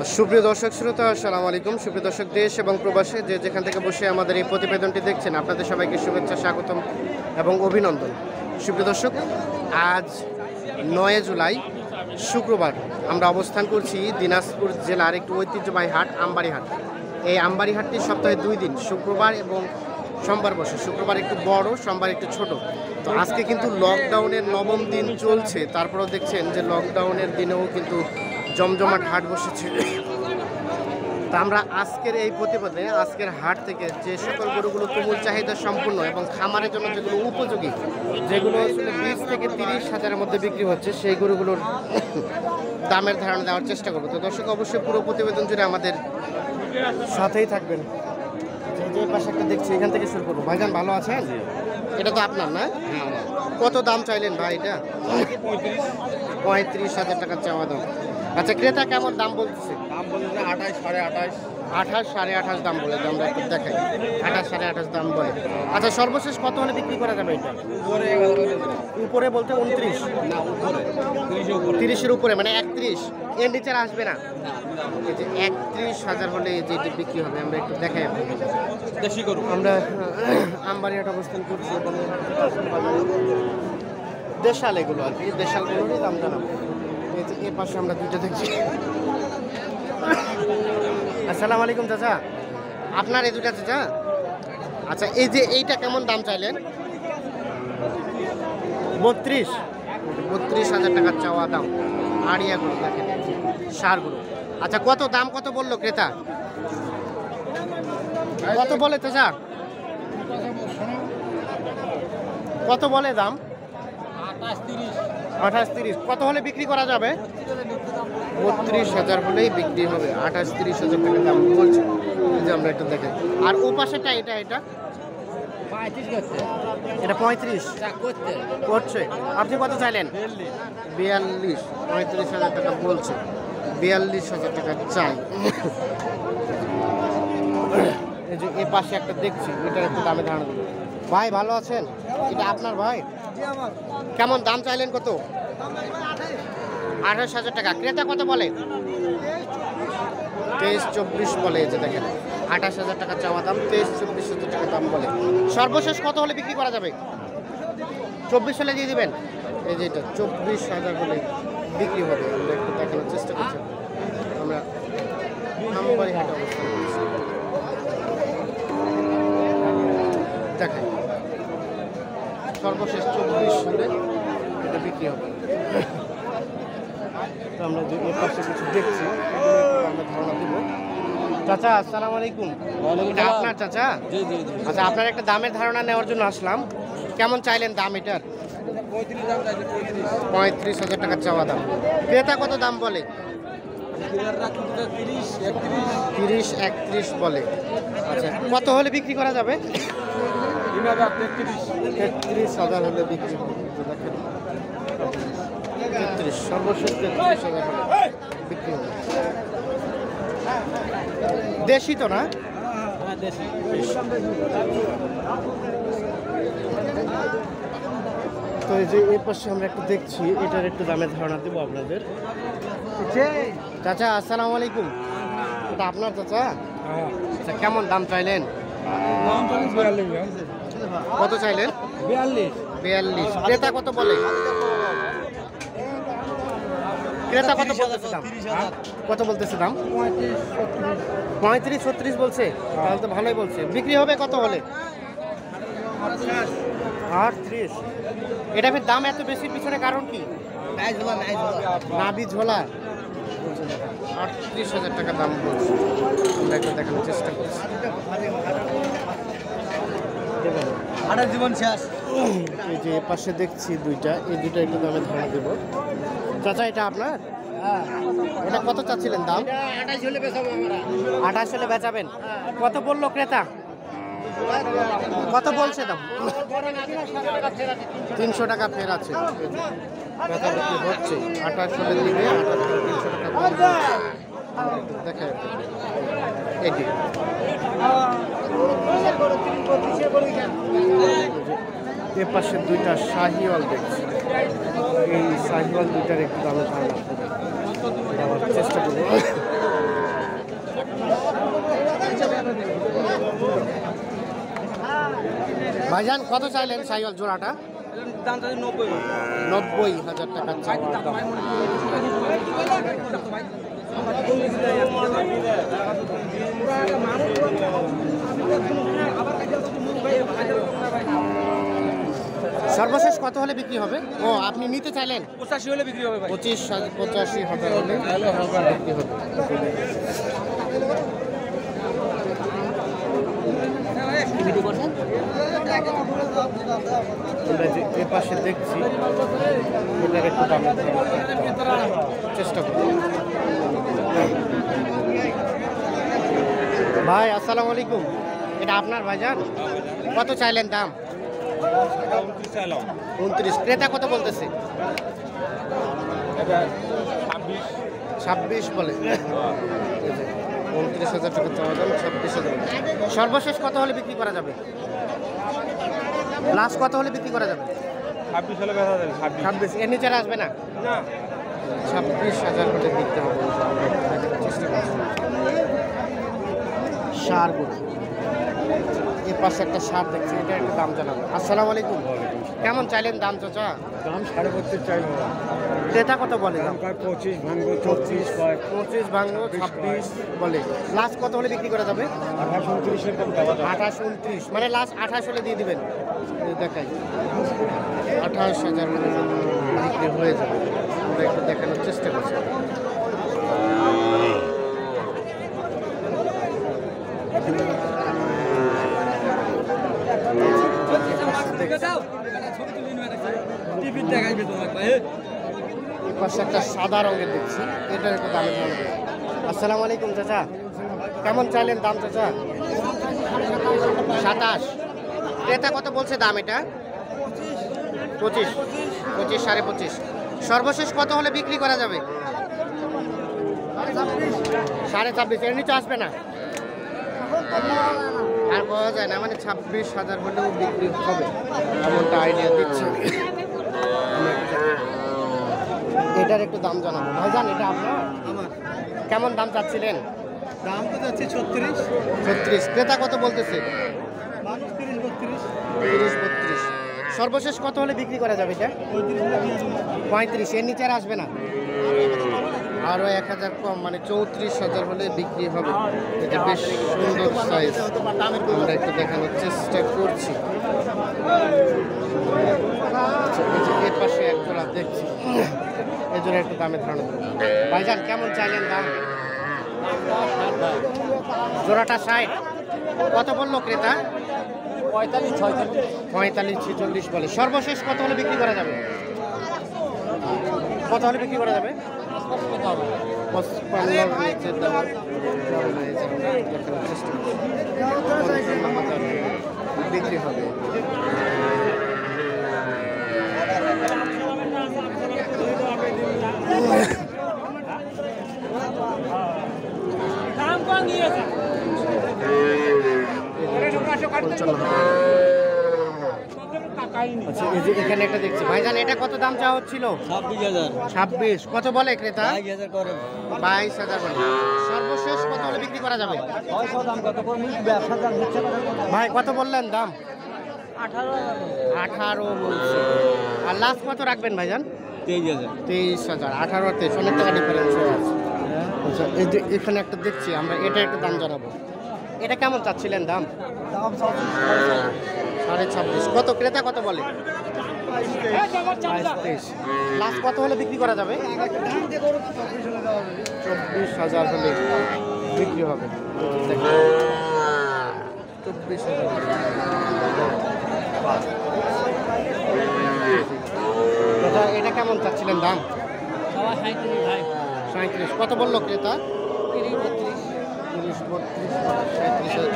সুপ্রিয় দর্শক শ্রোতা, আসসালামু আলাইকুম। সুপ্রিয় দর্শক, দেশ এবং প্রবাসে যে যেখান থেকে বসে আমাদের এই প্রতিবেদনটি দেখছেন, আপনাদের সবাইকে শুভেচ্ছা, স্বাগতম এবং অভিনন্দন। সুপ্রিয় দর্শক, আজ 9 জুলাই শুক্রবার আমরা অবস্থান করছি দিনাজপুর জেলার একটি ঐতিহ্যবাহী হাট, আমবাড়ি হাট। এই আমবাড়ি হাটটি সপ্তাহে 2 দিন, শুক্রবার এবং সোমবার বসে। শুক্রবার একটু বড়, সোমবার একটু ছোট। তো আজকে কিন্তু লকডাউনের 9ম দিন চলছে, তারপরেও দেখছেন যে লকডাউনের দিনেও কিন্তু জমজমাট হাট বসেছে। তা আমরা আজকের এই প্রতিবেদনে আজকের হাট থেকে যে সকল গরুগুলো তুমুল চাহিদা সম্পূর্ণ এবং খামারের জন্য যেগুলো উপযোগী, যেগুলো আসলে 20 থেকে 30 হাজারের মধ্যে বিক্রি হচ্ছে, সেই গরুগুলোর দামের ধারণা দেওয়ার চেষ্টা করবো। তো দর্শক, অবশ্যই পুরো প্রতিবেদন জুড়ে আমাদের সাথেই থাকবেন। যে পাশে একটা দেখছি, এখান থেকে শুরু করবো। ভাইজান ভালো আছেন? এটা তো আপনার না? কত দাম চাইলেন ভাই? এটা 35,000 টাকার চাওয়া দাম। আচ্ছা, ক্রেতা কেমন দাম বলতেছে? দাম বলছে 28, 28.5। 28, 28.5 দাম বলে, আমরা একটু দেখাই। 28, 28.5 দাম বলে। আচ্ছা, সর্বশেষ কত হলে বিক্রি করা যাবে এটা? উপরে বলতে 29? না, উপরে 30-এর উপরে, মানে 31? এর নিচে আসবে না? এই যে 31,000 হলে যে এটি বিক্রি হবে, আমরা একটু দেখাই আপনাকে। দেশি গরু। আমরা আমবাড়িহাট অবস্থান করছি এবং দেশাল এগুলো আর কি, দেশালগুলোরই দাম জানাবো। এই যে এর পাশে আমরা দুইটা দেখছি। আসসালামু আলাইকুম চাচা, আপনার এই দুটা চাচা? আচ্ছা, এই যে এইটা কেমন দাম চাইলেন? 32,000 টাকার চাওয়া দাম। আড়িয়াগুলো দেখেন, সারগুলো। আচ্ছা, কত দাম কত বললো ক্রেতা? কত বলে চাচা? কত বলে দাম? 28-30। কত হলে বিক্রি করা যাবে? 32,000 হলেই বিক্রি হবে। 28-30,000 টাকা দাম বলছে। যে আমরা একটু দেখেন। আর ও পাশেটা এটা 35 করছে। আপনি কত চাইলেন? 42। 35,000 টাকা বলছে, 42,000 টাকা চাই। এই যে এ পাশে একটা দেখছি, এটার একটু দামে ধারণা দেবো। ভাই ভালো আছেন? এটা আপনার ভাই? কেমন দাম চাইলেন? কত? 28,000 টাকা। ক্রেতা কত বলে? 23-24 বলে। এই যে দেখেন, 28,000 টাকা চাওয়া দাম, 23-24,000 টাকা দাম বলে। সর্বশেষ কত হলে বিক্রি করা যাবে? 24 হলে দিয়ে দিবেন? এই যে এটা 24,000 হলে বিক্রি হবে। আমরা একটু দেখানোর চেষ্টা করছি। আমরা আমবাড়ি হাটে অবস্থান করছি, দেখাই। সর্বশেষ 24 হলে এটা বিক্রি হবে। তো আমরা যে এর পাশে কিছু দেখছি, আমরা ধারণা দেব। চাচা আসসালামু আলাইকুম। এটা আপনার চাচা? জি জি জি। আচ্ছা, আপনার একটা দামের ধারণা নেওয়ার জন্য আসলাম। কেমন চাইলেন দাম এটার? 35 দাম চাইছে, 35,000 টাকা চাওয়া দাম। ক্রেতা কত দাম বলে? 30-31 বলে। আচ্ছা, কত হলে বিক্রি করা যাবে? 33,000 হলে বিক্রি হবে। দেখেন, 33, সর্বশেষ 33,000 হলে বিক্রি হবে। দেশি তো না? দেশি। তো এই যে এর পাশে আমরা একটু দেখছি, এটার একটু দামের ধারণা দেবো আপনাদের। চাচা আসসালামু আলাইকুম। এটা আপনার চাচা? আচ্ছা, কেমন দাম চাইলেন? কত চাইলেন? 42। ক্রেতা কত বলে? ক্রেতা কত বলতেছে দাম? কত বলতেছে দাম? 35-36 বলছে। তাহলে তো ভালোই বলছে। বিক্রি হবে কত হলে? 38। এটা ফের দাম এত বেশি পিছনে কারণ কি? নাভি ঝোলা। 38,000 টাকা দাম বলছে। আমরা একটু দেখানোর চেষ্টা করছি। জীবন শেষ। এই যে পাশে দেখছি দুইটা, এই দুইটা একটু দামে ধারণা দেব। চাচা এটা আপনার? এটা কত চাচ্ছিলেন দাম? 28 হলে বেচাবেন। কত বললো ক্রেতা? কত বলছে দাম? 300 টাকা ফের আছে। বেচাবিক্রি হচ্ছে। 28 হলে দিবে, 28 থেকে 300 টাকা দেখে এটি। এর পাশে দুইটা শাহিওয়াল দেখছি। এই শাহিওয়াল দুইটার একটু দামে ধারণা দেওয়ার চেষ্টা করবো। ভাইজান কত চাইলেন সাইকেল জোড়াটা? দাম চাই 90। 90,000 টাকা চাওয়া দাম। সর্বশেষ কত হলে বিক্রি হবে? ও আপনি নিতে চাইলেন 85 হলে বিক্রি হবে ভাই। 85,000 হলে বিক্রি হবে। আমরা যে এ পাশে দেখছি এটার একটু দামের চেষ্টা করি। ভাই আসসালামু আলাইকুম, এটা আপনার ভাইজান? কত চাইলেন দাম? 29। ক্রেতা কত বলতেছে? 26 বলে। 29,000 টাকা চাওয়া দাম, 26,000। সর্বশেষ কত হলে বিক্রি করা যাবে? লাস্ট কত হলে বিক্রি করা যাবে? 26। এর নিচে আসবে না? 26,000 করে বিক্রি হবে। চেষ্টা করছি। সার গরু, এর পাশে একটা সার দেখছি, এটা একটা দাম জানাবো। আসসালামু আলাইকুম, কেমন চাইলেন দাম চাচা? দাম 32.5 চাইবো। ক্রেতা কত বলে দাম? 25 ভাঙবো, 24 25 ভাঙলো, 26 বলে। লাস্ট কত হলে বিক্রি করা যাবে? 28-29 এরকম দেওয়া যাবে। 28-29 মানে লাস্ট 28 হলে দিয়ে দিবেন। দেখাই 28,000 হলে বিক্রি হয়ে যাবে। আমরা একটু দেখানোর চেষ্টা করছি। পাশে একটা সাদা রঙের দেখছি, এটার একটু দামে থাকবে। আসসালামু আলাইকুম চাচা, কেমন চাইলেন দাম চাচা? 27। ক্রেতা কত বলছে দাম এটা? 25, 25.5। সর্বশেষ কত হলে বিক্রি করা যাবে? 26.5। এর নিচে আসবে না আর পাওয়া যায় না, মানে 26,000 হলেও বিক্রি হবে এমনটা আইডিয়া দিচ্ছে। এটার একটু দাম জানাবো ভাইজান, এটা আপনার? আমার কেমন দাম চাচ্ছিলেন? দাম তো যাচ্ছে 36। 36। ক্রেতা কত বলতেছে? 30-32। 30-32। সর্বশেষ কত হলে বিক্রি করা যাবে এটা? 35। এর নিচে আর আসবে না? আরও 1,000 কম, মানে 34,000 হলে বিক্রি হবে। এটা বেশ সুন্দর সাইজ, আমরা একটু দেখানোর চেষ্টা করছি। এর পাশে এক জোড়া দেখছি, এই জোড়া একটু দামের ধারণা। ভাইজান কেমন চাইলেন দাম? জোড়াটা 60। কত বললো ক্রেতা? 45-46 বলে। সর্বশেষ কত হলে বিক্রি করা যাবে? কত হলে বিক্রি করা যাবে? 55 নিচে দাম বিক্রি হবে। আচ্ছা, এই যে এখানে একটা দেখছি ভাইজান, এটা কত দাম চাওয়া হচ্ছিল? 26,000। 26। কত বলে ক্রেতা? 22,000 করে। 22,000 বলে। সর্বশেষ কত হলে বিক্রি করা যাবে? 600 দাম কত করে ব্যবসা দাম দিচ্ছে কত? ভাই কত বললেন দাম? 18,000। 18 বলছে। আর লাস্ট কত রাখবেন ভাইজান? 23,000। 23,000। 18 আর 23 অনেক টাকা ডিফারেন্স আছে। আচ্ছা, এই যে এখানে একটা দেখছি আমরা, এটা একটু দাম জানাবো। এটা কেমন চাচ্ছিলেন দাম? দাম 26.5। কত ক্রেতা কত বলে? 22-23। লাস্ট কত হলে বিক্রি করা যাবে? 24,000 হলে বিক্রি হবে। দেখুন 24,000। এটা কেমন চাচ্ছিলেন দাম? 37। কত বললো ক্রেতা? 30-32। 37,000।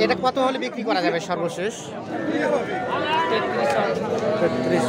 এটা কত হলে বিক্রি করা যাবে সর্বশেষ? 33।